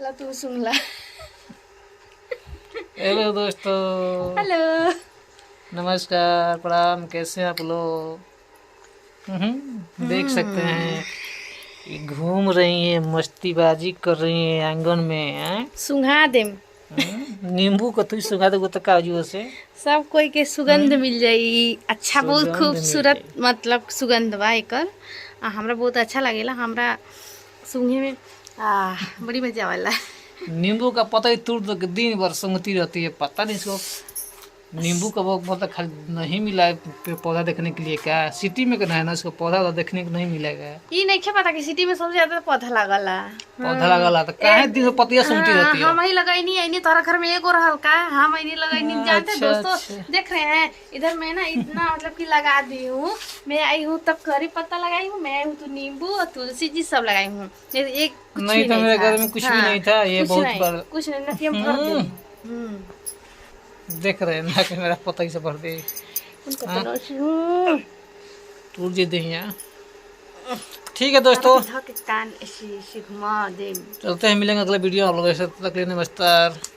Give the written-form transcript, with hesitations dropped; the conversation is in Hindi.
ला तू सुन ला। हेलो दोस्तों, हेलो। नमस्कार, प्रणाम। कैसे हैं आप लोग? देख सकते हैं ये घूम रही है, मस्तीबाजी कर रही है आंगन में। हैं? सुंघा देम। नींबू का तुझ सुखा दो तो काजू से सब कोई के सुगंध मिल जाई। अच्छा, बहुत सुगंध मिल खूबसूरत जाई। मतलब सुगंध बा एकर। हमरा बहुत अच्छा लगेला। हमरा सूंघे में बड़ी मजा आवेला। नींबू का पता ही तोड़ दो कि दिन भर सूंघती रहती है। पता नहीं इसको नींबू का वो मतलब खाली नहीं मिला है पौधा देखने के लिए। क्या सिटी में करना है ना, इसको पौधा देखने को नहीं मिलेगा। ई नहीं पता कि सिटी में सबसे ज्यादा पौधा लागला। पौधा लगा तो काहे दिन भर पतिया सूंघती रहती है? हम ही लगाई नहीं तोरा घर में एगो रहल का, हम ही लगाई। जानते अच्छा, दोस्तों, अच्छा। देख रहे हैं इधर मैं ना इतना मतलब कि लगा दी हूँ। मैं आई हूँ तब करी पत्ता लगाई हूँ, मैं आई हूँ तो नींबू और तुलसी जी सब लगाई हूँ। एक कुछ नहीं भी तो नहीं मेरे था। घर में कुछ भी हाँ, नहीं था। ये कुछ बहुत नहीं, बड़ा कुछ नहीं, ना कि हम भर दे। देख रहे हैं ना कि मेरा पता ही से भर दे। हाँ? टूट जे दे यहाँ। ठीक है दोस्तों, कान ऐसे घुमा दे। चलते हैं, मिलेंगे अगले वीडियो आप लोगों से। तब तक के लिए नमस्कार।